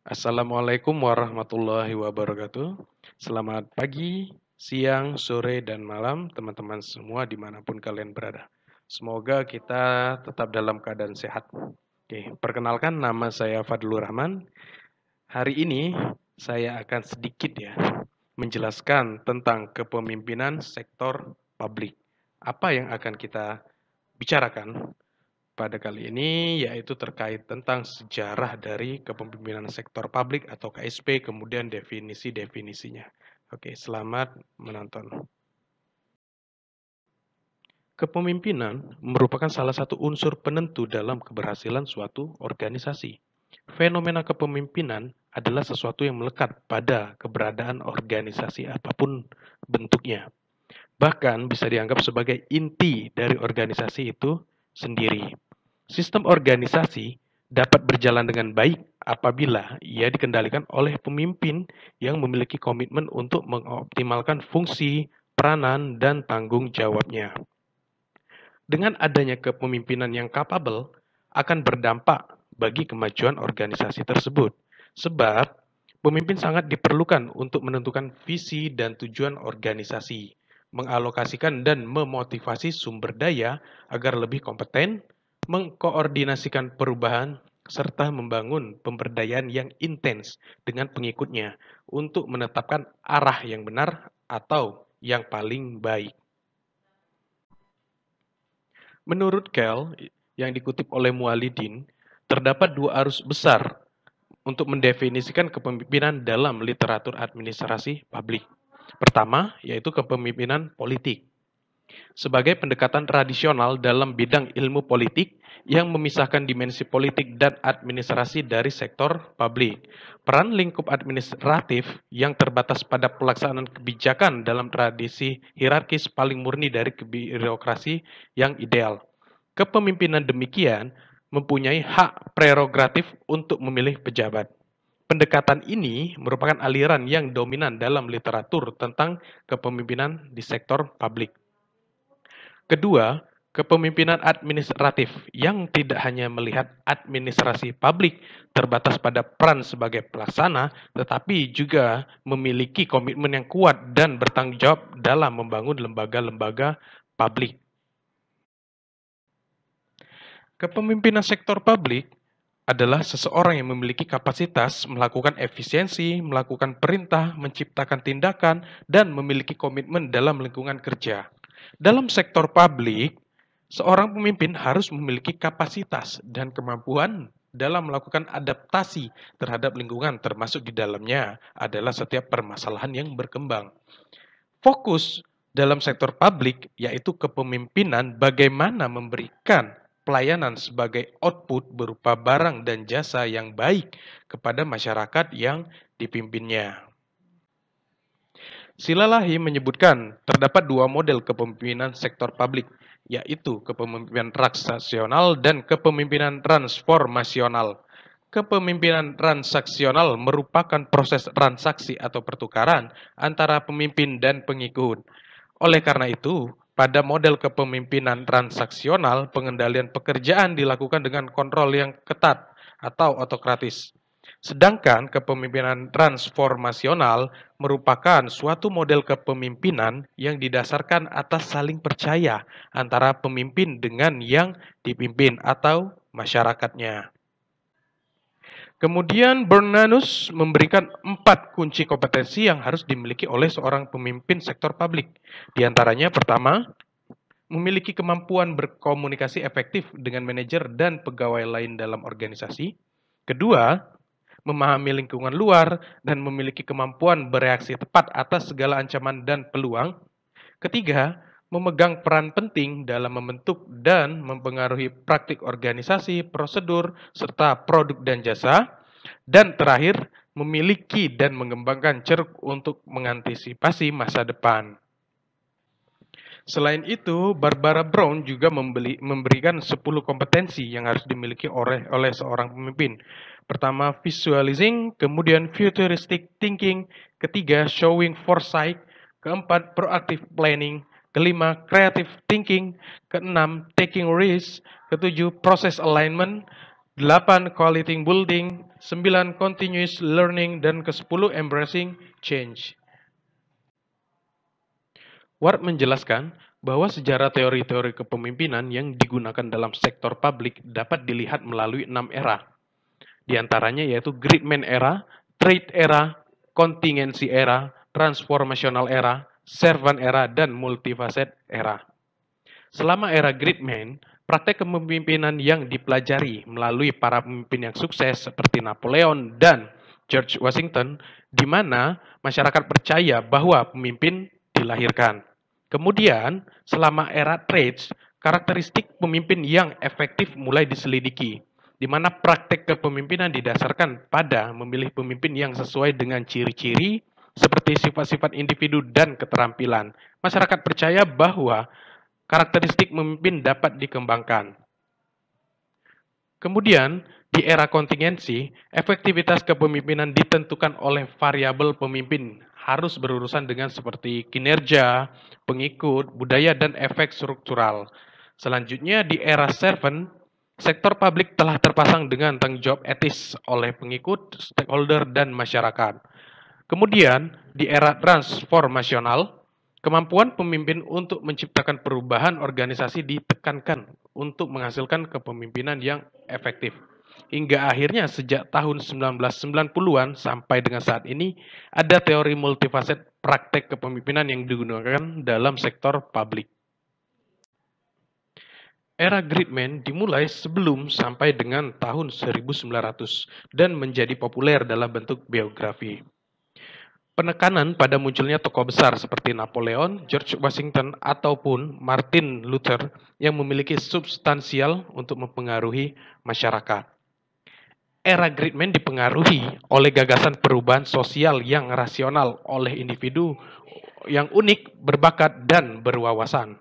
Assalamualaikum warahmatullahi wabarakatuh. Selamat pagi, siang, sore, dan malam teman-teman semua dimanapun kalian berada. Semoga kita tetap dalam keadaan sehat. Oke, perkenalkan nama saya Fadlur Rahman. Hari ini saya akan sedikit menjelaskan tentang kepemimpinan sektor publik. Apa yang akan kita bicarakan pada kali ini yaitu terkait tentang sejarah dari kepemimpinan sektor publik atau KSP, kemudian definisi-definisinya. Oke, selamat menonton. Kepemimpinan merupakan salah satu unsur penentu dalam keberhasilan suatu organisasi. Fenomena kepemimpinan adalah sesuatu yang melekat pada keberadaan organisasi apapun bentuknya. Bahkan bisa dianggap sebagai inti dari organisasi itu sendiri. Sistem organisasi dapat berjalan dengan baik apabila ia dikendalikan oleh pemimpin yang memiliki komitmen untuk mengoptimalkan fungsi, peranan, dan tanggung jawabnya. Dengan adanya kepemimpinan yang capable akan berdampak bagi kemajuan organisasi tersebut. Sebab pemimpin sangat diperlukan untuk menentukan visi dan tujuan organisasi, mengalokasikan dan memotivasi sumber daya agar lebih kompeten, mengkoordinasikan perubahan, serta membangun pemberdayaan yang intens dengan pengikutnya untuk menetapkan arah yang benar atau yang paling baik. Menurut Kell, yang dikutip oleh Mualidin, terdapat dua arus besar untuk mendefinisikan kepemimpinan dalam literatur administrasi publik. Pertama, yaitu kepemimpinan politik. Sebagai pendekatan tradisional dalam bidang ilmu politik yang memisahkan dimensi politik dan administrasi dari sektor publik. Peran lingkup administratif yang terbatas pada pelaksanaan kebijakan dalam tradisi hierarkis paling murni dari birokrasi yang ideal. Kepemimpinan demikian mempunyai hak prerogatif untuk memilih pejabat. Pendekatan ini merupakan aliran yang dominan dalam literatur tentang kepemimpinan di sektor publik. Kedua, kepemimpinan administratif yang tidak hanya melihat administrasi publik terbatas pada peran sebagai pelaksana, tetapi juga memiliki komitmen yang kuat dan bertanggung jawab dalam membangun lembaga-lembaga publik. Kepemimpinan sektor publik adalah seseorang yang memiliki kapasitas melakukan efisiensi, melakukan perintah, menciptakan tindakan, dan memiliki komitmen dalam lingkungan kerja. Dalam sektor publik, seorang pemimpin harus memiliki kapasitas dan kemampuan dalam melakukan adaptasi terhadap lingkungan, termasuk di dalamnya adalah setiap permasalahan yang berkembang. Fokus dalam sektor publik yaitu kepemimpinan bagaimana memberikan pelayanan sebagai output berupa barang dan jasa yang baik kepada masyarakat yang dipimpinnya. Silalahi menyebutkan terdapat dua model kepemimpinan sektor publik, yaitu kepemimpinan transaksional dan kepemimpinan transformasional. Kepemimpinan transaksional merupakan proses transaksi atau pertukaran antara pemimpin dan pengikut. Oleh karena itu, pada model kepemimpinan transaksional, pengendalian pekerjaan dilakukan dengan kontrol yang ketat atau otokratis. Sedangkan kepemimpinan transformasional merupakan suatu model kepemimpinan yang didasarkan atas saling percaya antara pemimpin dengan yang dipimpin atau masyarakatnya. Kemudian Bernanus memberikan 4 kunci kompetensi yang harus dimiliki oleh seorang pemimpin sektor publik. Di antaranya pertama, memiliki kemampuan berkomunikasi efektif dengan manajer dan pegawai lain dalam organisasi. Kedua, memahami lingkungan luar dan memiliki kemampuan bereaksi tepat atas segala ancaman dan peluang. Ketiga, memegang peran penting dalam membentuk dan mempengaruhi praktik organisasi, prosedur, serta produk dan jasa. Dan terakhir, memiliki dan mengembangkan ceruk untuk mengantisipasi masa depan. Selain itu, Barbara Brown juga memberikan 10 kompetensi yang harus dimiliki oleh seorang pemimpin. Pertama, visualizing, kemudian futuristic thinking, ketiga, showing foresight, keempat, proactive planning, kelima, creative thinking, keenam, taking risk, ketujuh, process alignment, 8, quality building, 9. Continuous learning, dan ke-10 embracing change. Ward menjelaskan bahwa sejarah teori-teori kepemimpinan yang digunakan dalam sektor publik dapat dilihat melalui 6 era. Di antaranya yaitu Gridman era, Trade era, Contingency era, Transformational era, Servant era, dan Multifacet era. Selama era Gridman, praktek kepemimpinan yang dipelajari melalui para pemimpin yang sukses seperti Napoleon dan George Washington, di mana masyarakat percaya bahwa pemimpin dilahirkan. Kemudian, selama era Trades, karakteristik pemimpin yang efektif mulai diselidiki, di mana praktek kepemimpinan didasarkan pada memilih pemimpin yang sesuai dengan ciri-ciri seperti sifat-sifat individu dan keterampilan. Masyarakat percaya bahwa karakteristik pemimpin dapat dikembangkan. Kemudian, di era kontingensi, efektivitas kepemimpinan ditentukan oleh variabel pemimpin harus berurusan dengan seperti kinerja, pengikut, budaya, dan efek struktural. Selanjutnya, di era servant, sektor publik telah terpasang dengan tanggung jawab etis oleh pengikut, stakeholder, dan masyarakat. Kemudian, di era transformasional, kemampuan pemimpin untuk menciptakan perubahan organisasi ditekankan untuk menghasilkan kepemimpinan yang efektif. Hingga akhirnya sejak tahun 1990-an sampai dengan saat ini, ada teori multifaset praktek kepemimpinan yang digunakan dalam sektor publik. Era Gridman dimulai sebelum sampai dengan tahun 1900 dan menjadi populer dalam bentuk biografi. Penekanan pada munculnya tokoh besar seperti Napoleon, George Washington, ataupun Martin Luther yang memiliki substansial untuk mempengaruhi masyarakat. Era Gridman dipengaruhi oleh gagasan perubahan sosial yang rasional oleh individu yang unik, berbakat, dan berwawasan.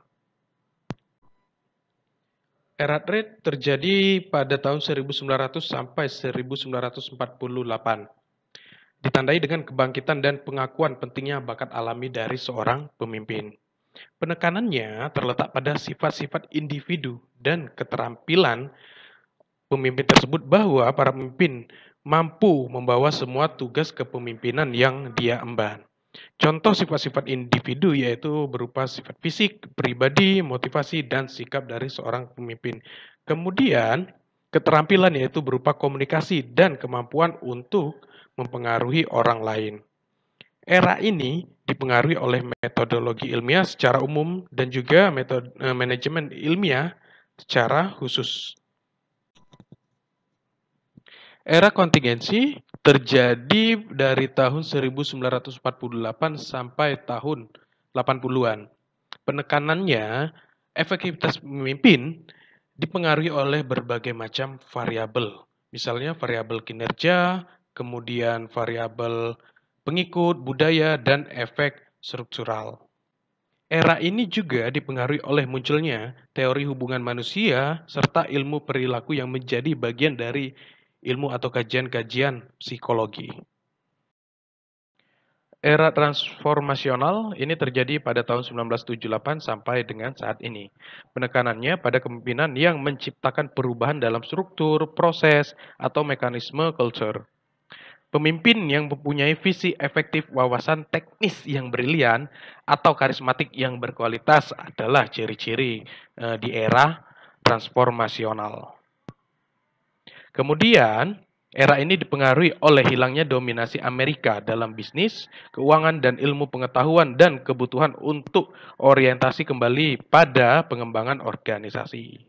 Era Trade terjadi pada tahun 1900 sampai 1948. Ditandai dengan kebangkitan dan pengakuan pentingnya bakat alami dari seorang pemimpin. Penekanannya terletak pada sifat-sifat individu dan keterampilan pemimpin tersebut bahwa para pemimpin mampu membawa semua tugas kepemimpinan yang dia emban. Contoh sifat-sifat individu yaitu berupa sifat fisik, pribadi, motivasi, dan sikap dari seorang pemimpin. Kemudian, keterampilan yaitu berupa komunikasi dan kemampuan untuk mempengaruhi orang lain. Era ini dipengaruhi oleh metodologi ilmiah secara umum dan juga metode manajemen ilmiah secara khusus. Era kontingensi terjadi dari tahun 1948 sampai tahun 80-an. Penekanannya, efektivitas pemimpin dipengaruhi oleh berbagai macam variabel. Misalnya variabel kinerja, kemudian variabel pengikut, budaya, dan efek struktural. Era ini juga dipengaruhi oleh munculnya teori hubungan manusia serta ilmu perilaku yang menjadi bagian dari ilmu atau kajian-kajian psikologi. Era transformasional ini terjadi pada tahun 1978 sampai dengan saat ini. Penekanannya pada kepemimpinan yang menciptakan perubahan dalam struktur, proses, atau mekanisme culture. Pemimpin yang mempunyai visi efektif, wawasan teknis yang brilian, atau karismatik yang berkualitas adalah ciri-ciri di era transformasional. Kemudian, era ini dipengaruhi oleh hilangnya dominasi Amerika dalam bisnis, keuangan, dan ilmu pengetahuan dan kebutuhan untuk orientasi kembali pada pengembangan organisasi.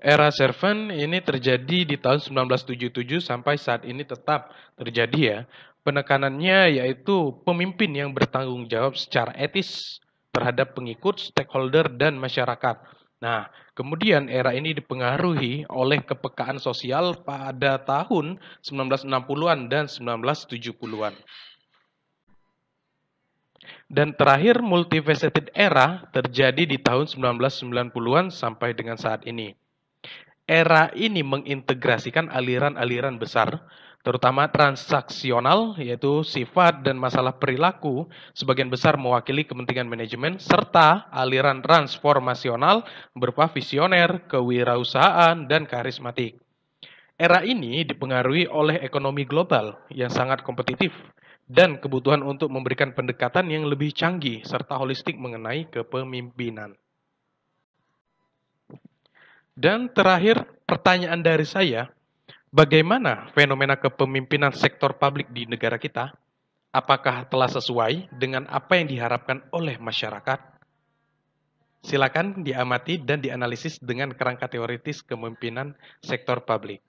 Era servant ini terjadi di tahun 1977 sampai saat ini tetap terjadi ya. Penekanannya yaitu pemimpin yang bertanggung jawab secara etis terhadap pengikut, stakeholder, dan masyarakat. Nah, kemudian era ini dipengaruhi oleh kepekaan sosial pada tahun 1960-an dan 1970-an. Dan terakhir, multifaceted era terjadi di tahun 1990-an sampai dengan saat ini. Era ini mengintegrasikan aliran-aliran besar, terutama transaksional, yaitu sifat dan masalah perilaku, sebagian besar mewakili kepentingan manajemen, serta aliran transformasional berupa visioner, kewirausahaan, dan karismatik. Era ini dipengaruhi oleh ekonomi global yang sangat kompetitif dan kebutuhan untuk memberikan pendekatan yang lebih canggih serta holistik mengenai kepemimpinan. Dan terakhir, pertanyaan dari saya, bagaimana fenomena kepemimpinan sektor publik di negara kita? Apakah telah sesuai dengan apa yang diharapkan oleh masyarakat? Silakan diamati dan dianalisis dengan kerangka teoritis kepemimpinan sektor publik.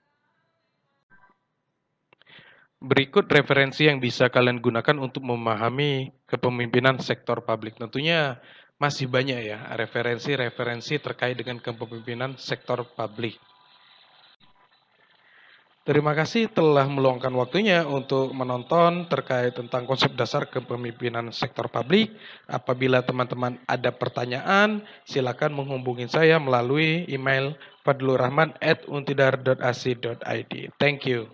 Berikut referensi yang bisa kalian gunakan untuk memahami kepemimpinan sektor publik. Tentunya masih banyak ya referensi-referensi terkait dengan kepemimpinan sektor publik. Terima kasih telah meluangkan waktunya untuk menonton terkait tentang konsep dasar kepemimpinan sektor publik. Apabila teman-teman ada pertanyaan, silakan menghubungi saya melalui email fadlurrahman@untidar.ac.id. Thank you.